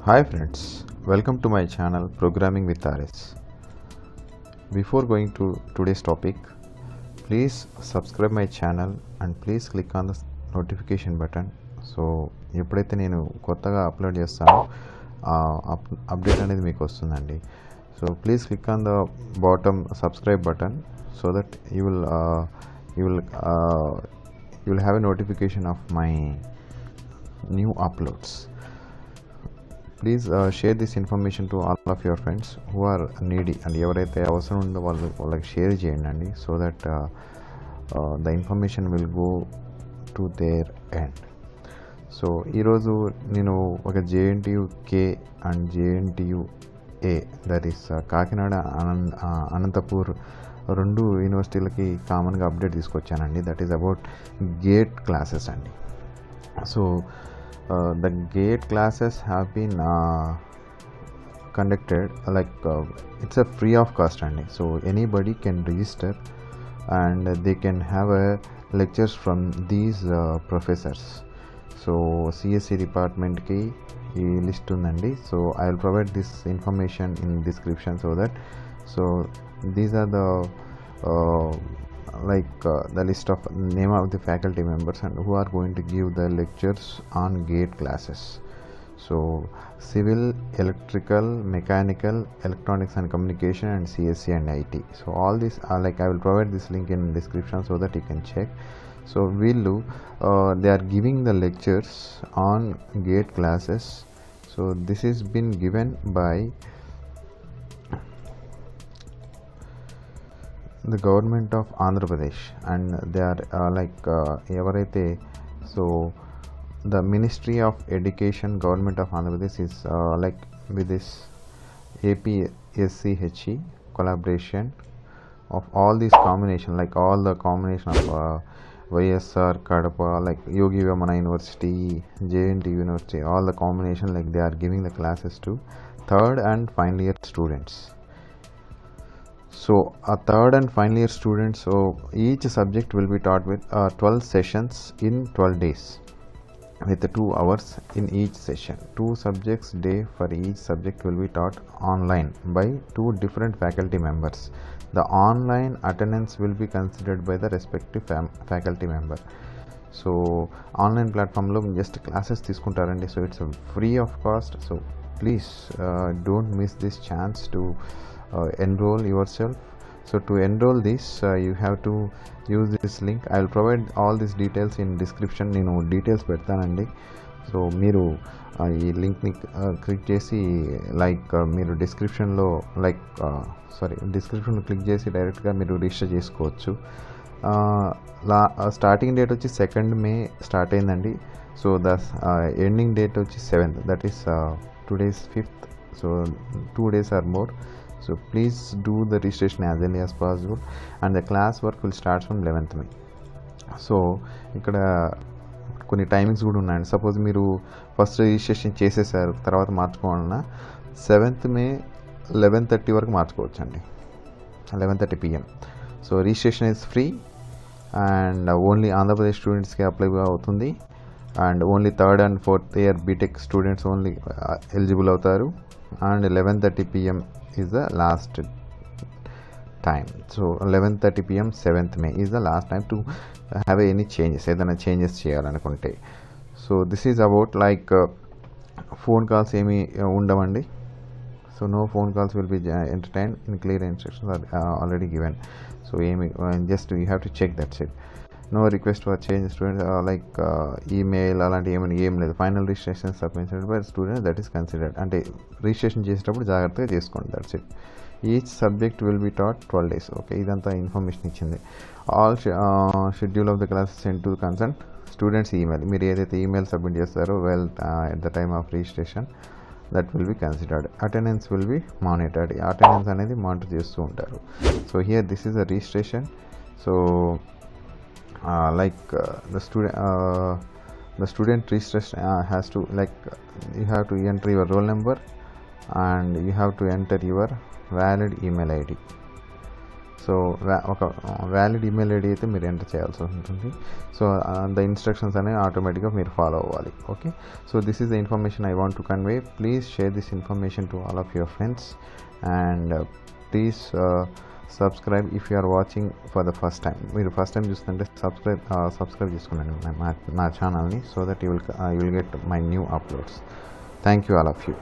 Hi friends, welcome to my channel Programming with RS. Before going to today's topic, please subscribe my channel and please click on the notification button. So ఎప్పుడైతే నేను కొత్తగా upload చేస్తానో update అనేది మీకు వస్తుందండి. So please click on the bottom subscribe button so that you will have a notification of my new uploads. Please share this information to all of your friends who are needy and ఎవరైతే అవసరం ఉందో వాళ్ళకి share చేయండి so that the information will go to their end. So ఈరోజు నేను ఒక JNTU K and JNTU A that is Kakinada Anantapur రెండు యూనివర్సిటీలకి కామన్గా అప్డేట్ తీసుకొచ్చానండి. That is about GATE classes అండి. So the gate classes have been conducted it's a free of cost only, so anybody can register and they can have lectures from these professors. So CSC department ki ee list undandi, so I will provide this information in description so that these are the the list of name of the faculty members and who are going to give the lectures on gate classes. So civil, electrical, mechanical, electronics and communication, and CSC and IT. So all this I will provide this link in description so that you can check. So they are giving the lectures on gate classes. So this is been given by the government of Andhra Pradesh and they are ఎవరైతే so the Ministry of Education, Government of Andhra Pradesh is with this APSCHE collaboration of all these combination, all the combination of YSR, Kadapa, Yogi Vamana University, JNT University, all the combination they are giving the classes to third and final year students. So a third and final year students, so each subject will be taught with 12 sessions in 12 days with 2 hours in each session. 2 subjects day for each subject will be taught online by 2 different faculty members. The online attendance will be considered by the respective faculty member. So online platform lo just classes తీసుకుంటారండి. So it's free of cost, so please don't miss this chance to enroll yourself. So to enroll this you have to use this link. I will provide all these details in description. నేను details పెడతానండి. So మీరు ఈ లింక్ని click చేసి మీరు డిస్క్రిప్షన్లో description click చేసి డైరెక్ట్గా మీరు రిజిస్టర్ చేసుకోవచ్చు. స్టార్టింగ్ డేట్ వచ్చి 2nd May స్టార్ట్ అయిందండి. సో ద ఎండింగ్ డేట్ వచ్చి 7th, that is today is 5th. So 2 days or more. So please do the registration as early as possible and the class work will start from 11th May. So ఇక్కడ కొన్ని timings కూడా ఉన్నాయండి. Suppose మీరు first registration చేసేసారు, తర్వాత మార్చుకోవాలన్నా 7th May 11:30 వరకు మార్చుకోవచ్చు అండి, 11:30 PM. So registration is free and only Andhra Pradesh స్టూడెంట్స్కి అప్లై అవుతుంది and only 3rd and 4th year BTech students only eligible అవుతారు and 11:30 PM is the last time. So 11:30 PM 7th May is the last time to have any changes, ఏదైనా changes చేయాలనుకుంటే. So this is about phone calls ఏమీ ఉండవండి. So no phone calls will be entertain in clear instructions are already given. So ఏమి just you have to check that's it. No request for change student email అలాంటి ఏం లేదు. Final registration submitted by student that is considered. అంటే registration చేసేటప్పుడు జాగ్రత్తగా చేసుకోండి, that's it. Each subject will be taught 12 days. Okay, ఇదంతా information ఇచ్చింది. All schedule of the classes send to concern students email. మీరు ఏదైతే ఈమెయిల్ సబ్మిట్ చేస్తారో at the time of registration that will be considered. Attendance will be monitored. Attendance అనేది monitor చేస్తూ ఉంటారు. So here this is the registration. So the student registration has to you have to enter your roll number and you have to enter your valid email ID. So ఒక valid email ID అయితే మీరు enter చేయాల్సి ఉంటుంది. So the instructions అనేవి ఆటోమేటిక్గా మీరు follow అవ్వాలి. Okay, so this is the information I want to convey. Please share this information to all of your friends and please subscribe if you are watching for the first time. మీరు first time చూస్తుంటే subscribe చేసుకోండి నా ఛానల్ని, so that you will get my new uploads. Thank you all of you.